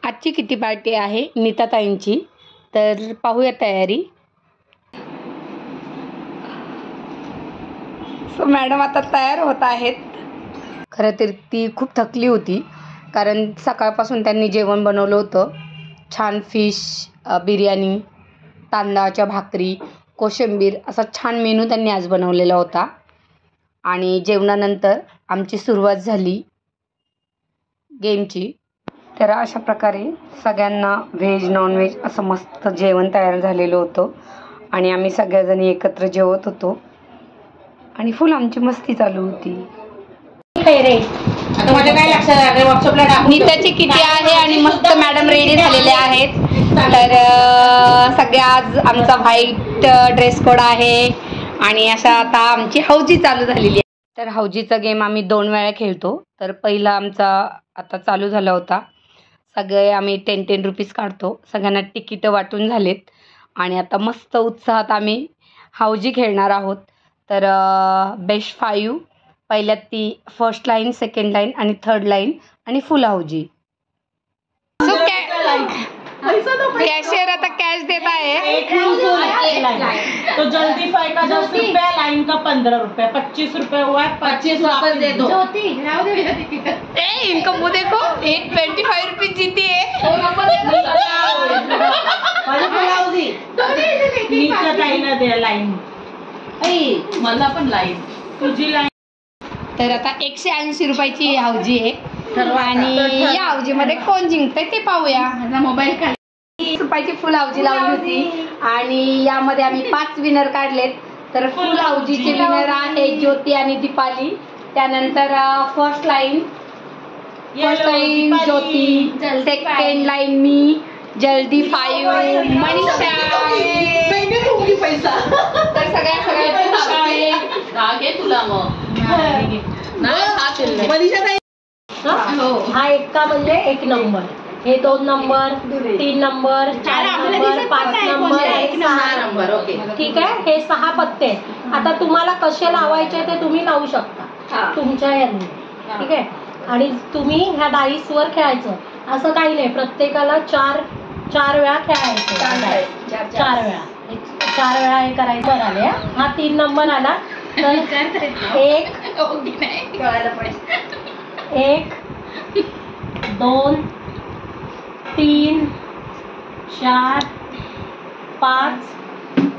आजची kitty party आहे नीताताईंची, तर पाहूया तयारी। सो मॅडम आता तयार होत आहेत। खरं तर ती खूप थकली होती, कारण सकाळपासून त्यांनी जेवण बनवलं होतं। छान फिश बिर्याणी, तांदळाच्या भाकरी, कोशिंबीर असा छान मेनू त्यांनी आज बनवलेला होता। आणि जेवणानंतर आमची सुरुवात झाली गेमची। तर अशा प्रकारे सगळ्यांना व्हेज नॉनव्हेज असं मस्त जेवण तयार झालेलं होतं आणि आम्ही सगळ्याजणी एकत्र जेवत होतो आणि फुल आमची मस्ती चालू होती। नीताची किटी आहे आणि मस्त मॅडम रेडी झालेले आहेत। तर सगळे आज आमचा व्हाईट ड्रेस कोड आहे आणि अशा आता आमची हौजी चालू झालेली आहे। तर हौजीचा गेम आम्ही 2 वेळा खेळतो। तर पहिला आमचा आता चालू झाला होता। सगळे आम्ही 10-10 रुपीज काढतो, सगळ्यांना तिकीटं वाटून झालेत आणि आता मस्त उत्साहात आम्ही हौजी खेळणार आहोत। तर बेस्ट 5 पहिल्यात ती फर्स्ट लाईन, सेकंड लाईन आणि थर्ड लाईन आणि फुल हौजी। कैशियर आता कैश देता है। तो जल्दी फाई का 10 रुपया, लाइन का 15 रुपया, 25 रुपया हुआ है, 25 वापस दे दो। इनको मुँह देखो, 25 रुपीज जीती है। नीताताईला दे लाईन, मला पण लाईन, तुझी लाईन। तर आता 180 रुपयाची हौजी आहे आणि या हौजीमध्ये कोण जिंकतंय ते पाहूया। मोबाईल 30 रुपयाची फुल हौजी लावली होती आणि यामध्ये आम्ही 5 विनर काढलेत। तर फुल हौजीचे विनर आहे ज्योती आणि दीपाली। त्यानंतर फर्स्ट लाईन ज्योती, सेकंड लाईन मी, जल्दी 5 मनीषा। तर सगळ्या तुला मग हा एक्का म्हणजे 1 नंबर, हे 2 number, 3 number, 4 number, 5 number, 6 number. Okay ठीक आहे, हे 6 पत्ते। आता तुम्हाला कसे लावायचे ते तुम्ही लावू शकता तुमच्या यांनी, ठीक आहे। आणि तुम्ही ह्या डाईसवर खेळायचं, असं काही नाही, प्रत्येकाला 4 वेळा खेळायचं, 4 वेळा हे करायचं। आले हा 3 नंबर आला तर 1 2 3 4 5।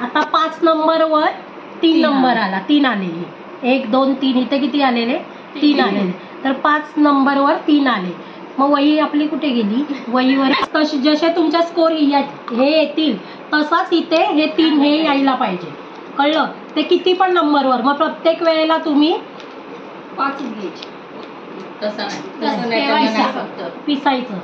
आता 5 नंबरवर 3 नंबर आला, 3 आलेले, 1 2 3, इथे किती आलेले? 3 आलेले। तर 5 नंबरवर 3 आले। मग वही आपली कुठे गेली? वहीवर जसे तुमच्या स्कोर हे येतील तसाच इथे हे 3 हे यायला पाहिजे, कळलं? ते किती पण नंबरवर, मग प्रत्येक वेळेला तुम्ही 5 घ्यायचे, तसं नाही, फक्त पिसायचं,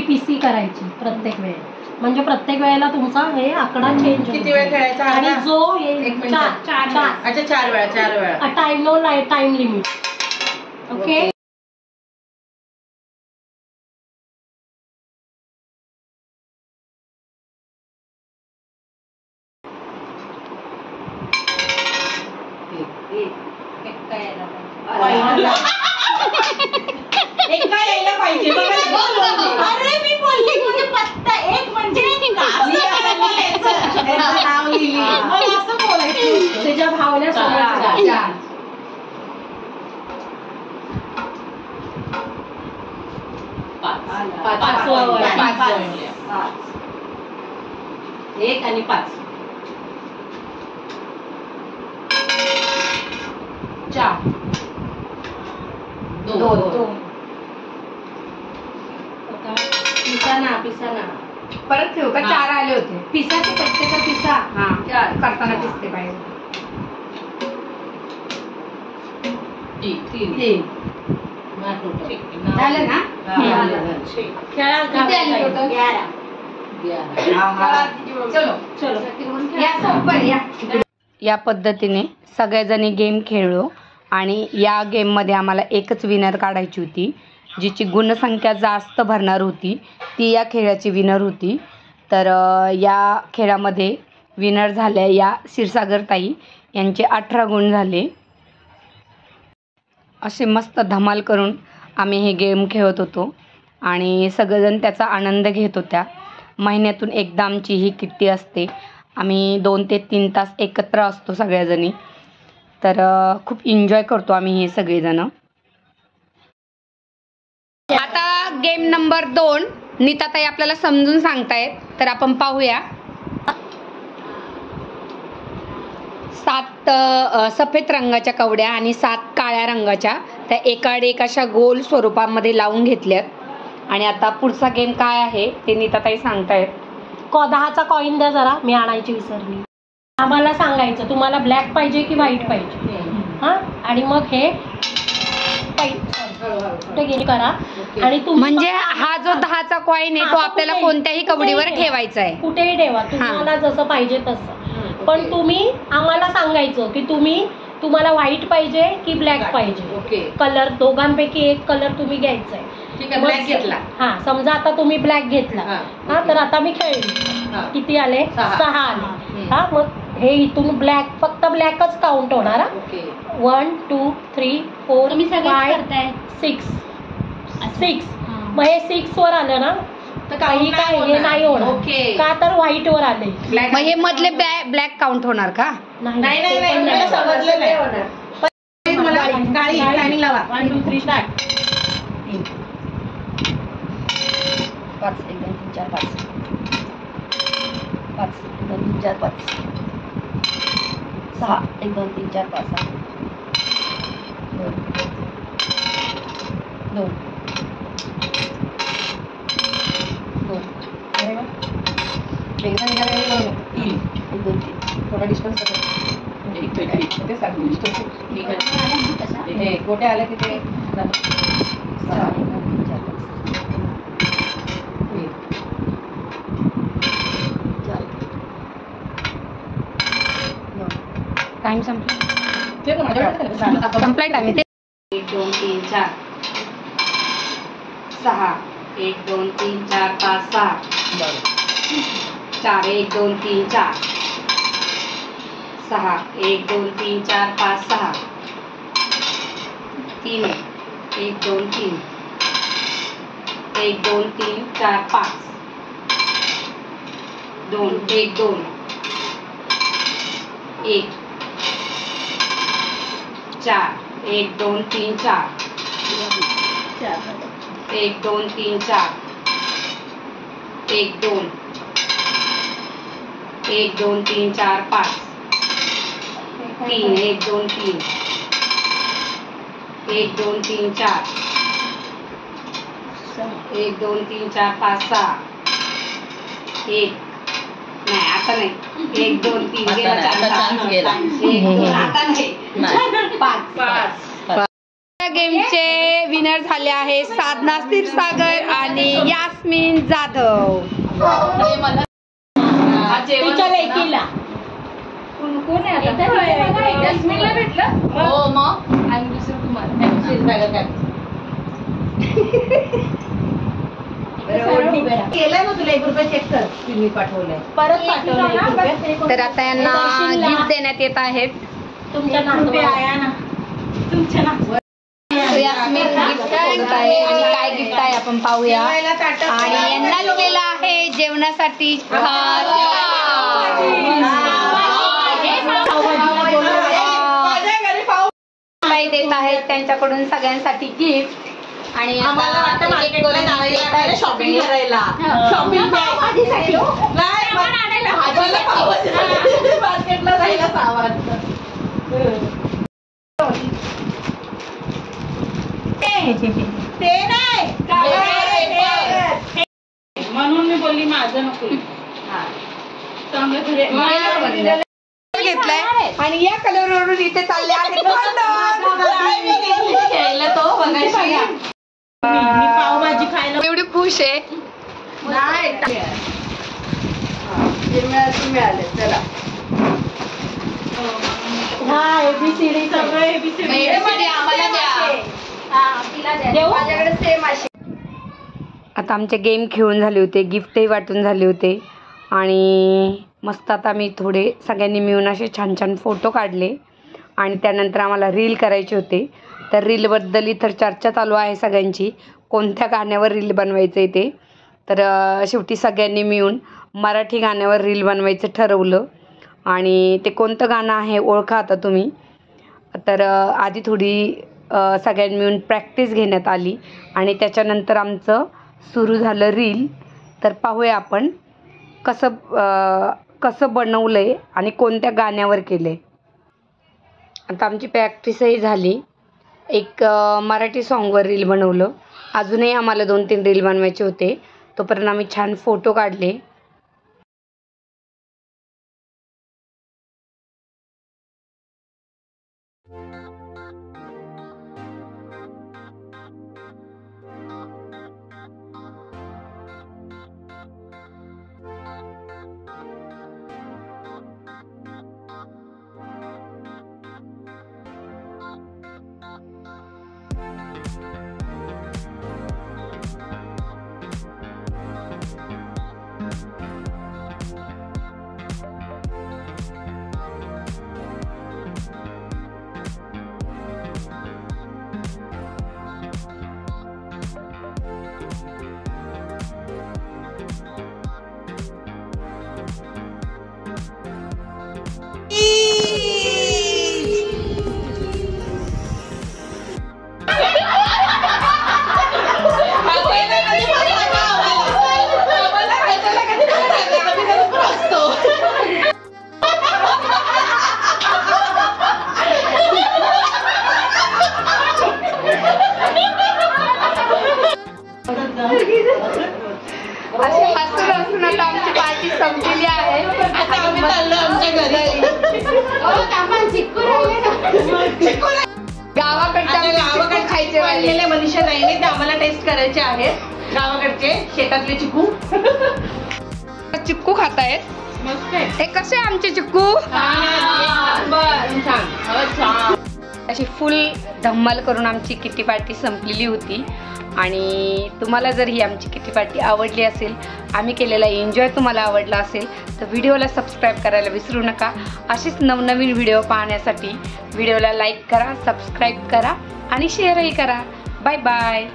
पीसी करायची प्रत्येक वेळेला, म्हणजे प्रत्येक वेळेला तुमचा हे आकडा चेंज होतो। किती वेळ खेळायचा? आणि जो 4 वेळा टाइम लिमिट। ओके यायला पाहिजे। अरे मी बोलली म्हणजे पत्ता 1 म्हणजे नाव लिहिली, असं बोलायचं त्याच्या भावना समजा। 1 आणि 5 4 2 पिसाना परत ठेवू का? 4 आले होते, पिसाचे प्रत्येक पिसा करताना दिसते पाहिजे। 3 झालं ना? या पद्धतीने सगळेजणी गेम खेळलो आणि या गेममध्ये आम्हाला एकच विनर काढायची होती। जिची गुणसंख्या जास्त भरणार होती ती या खेळाची विनर होती। तर या खेळामध्ये विनर झाल्या या क्षीरसागर ताई, यांचे 18 गुण झाले। असे मस्त धमाल करून आम्ही हे गेम खेळत होतो आणि सगळेजण त्याचा आनंद घेत होत्या. महिन्यातून एकदा आमची ही किट्टी असते. आम्ही 2 ते 3 तास एकत्र असतो सगळ्याजणी. तर खूप एन्जॉय करतो आम्ही हे सगळेजण. आता गेम नंबर 2 नीताताई आपल्याला समजून सांगतायत, तर आपण पाहूया. 7 सफेद रंगाच्या कवड्या आणि 7 काळ्या रंगाच्या, त्या एकाड एक अशा गोल स्वरूपामध्ये लावून घेतल्यात. आणि आता पुढचा गेम काय आहे ते नीताताई सांगतायत. 10चा कॉईन द्या जरा, मी आणायची विसरली. आम्हाला सांगायचं तुम्हाला ब्लॅक पाहिजे की व्हाईट पाहिजे. हां, आणि मग हे करा. आणि म्हणजे हा जो 10चा कॉईन आहे तो आपल्याला कोणत्याही कवडीवर ठेवायचा आहे, कुठेही ठेवा तुम्हाला जसं पाहिजे तसं. पण तुम्ही आम्हाला सांगायचं की तुम्हाला व्हाईट पाहिजे की ब्लॅक पाहिजे. कलर दोघांपैकी एक कलर तुम्ही घ्यायचा आहे. ब्लॅक घेतला. हा, समजा आता तुम्ही ब्लॅक घेतला. हा, तर आता मी खेळली. किती आले? 6 आले. हा, मग हे इथून ब्लॅक, फक्त ब्लॅकच काउंट होणार. 1 2 3 4 5 6. मग हे 6 वर आलं ना तर काही काय हे नाही होणार. का तर व्हाईट वर आले. मग हे मधले ब्लॅक काउंट होणार का? नाही. 1 2 3 स्टार्ट. 5 1 2 3 4 5 5 1 2 3 4 5 6 1 2 3 4 5 6 2 अरे वा, एकदा निघाला 3 1 2 3 थोडा डिस्टन्स हे गोटे आले की ते टाइम संपला. संपलाय टाइम. 1 2 3 4 6 1 2 3 4 5 6 4 1 2 3 4 6 1 2 3 4 5 6 3 1 2 3 1 2 3 4 5 2 1 2 1 4 1 2 3 4 1 2 3 4 1 2 1 2 3 4 5 3 1 2 3 1 2 3 4 1 2 3 4 5 6 1 नाही आता नाही. 1 2 3 गेला 4 गेला. 1 2 आता नाही 5. गेमचे विनर झाले आहे साधना क्षीरसागर आणि यास्मिन जाधव. तिच्या लेकीला कोण आहे आता? यास्मिनला भेटलं. हो मग. आणि दुसरं तुम्हाला क्षीरसागर काय केलंय ना तुला? 1 रुपये चेक कर. तुम्ही पाठवलंय परत पाठवलं. तर आता यांना गिफ्ट देण्यात येत आहेत. तुमच्या नाव आया ना, तुमच्या नाव यास्मिन गिफ्ट सोडत आहे आणि काय गिफ्ट आहे आपण पाहूया. आणि यांना केलं आहे जेवणासाठी देत आहेत त्यांच्याकडून सगळ्यांसाठी गिफ्ट. आणि शॉपिंग करायला मार्केटला जायला सामान. ते नाही म्हणून मी बोलली माझं नको. घेतलाय आणि या कलरवरून इथे चालले आहेत. मी पावभाजी खायला एवढी खुश आहे. मिळाले. चला हा एबीसीडी सगळं एबीसीडी आम्हाला द्या. आता आमचे गेम खेळून झाले होते, गिफ्टही वाटून झाले होते आणि मस्त आता मी थोडे सगळ्यांनी मिळून असे छान छान फोटो काढले. आणि त्यानंतर आम्हाला रील करायचे होते. तर रीलबद्दल इतर चर्चा चालू आहे सगळ्यांची. कोणत्या गाण्यावर रील बनवायचं आहे ते. तर शेवटी सगळ्यांनी मिळून मराठी गाण्यावर रील बनवायचं ठरवलं. आणि ते कोणतं गाणं आहे ओळखा आता तुम्ही. तर आधी थोडी सगळ्यांनी मिळून प्रॅक्टिस घेण्यात आली आणि त्याच्यानंतर आमचं सुरू झालं रील. तर पाहूया आपण कसं बनवलं आहे आणि कोणत्या गाण्यावर केलं आहे. आता आमची प्रॅक्टिसही झाली. एक मराठी सॉन्गवर रील बनवलं. अजूनही आम्हाला 2-3 रील बनवायचे होते. तोपर्यंत आम्ही छान फोटो काढले. अशी हसून आता आमची पार्टी संपलेली आहे. आता आम्ही चाललो आमच्या घरी. गावाकडचे खायचे वाढलेले मनीषा ताईने ते आम्हाला टेस्ट करायचे आहेत. गावाकडचे शेतातले चिक्कू. चिक्कू खातायत. हे कसे आमचे चिक्कू. अशी फुल धम्माल करून आमची किटी पार्टी संपलेली होती. आणि तुम्हाला जर ही आमची किटी पार्टी आवडली असेल, आम्ही केलेला एन्जॉय तुम्हाला आवडला असेल तर व्हिडिओला सबस्क्राईब करायला विसरू नका. अशीच नवनवीन व्हिडिओ पाहण्यासाठी व्हिडिओला लाईक करा, सबस्क्राईब करा आणि शेअरही करा. Bye bye.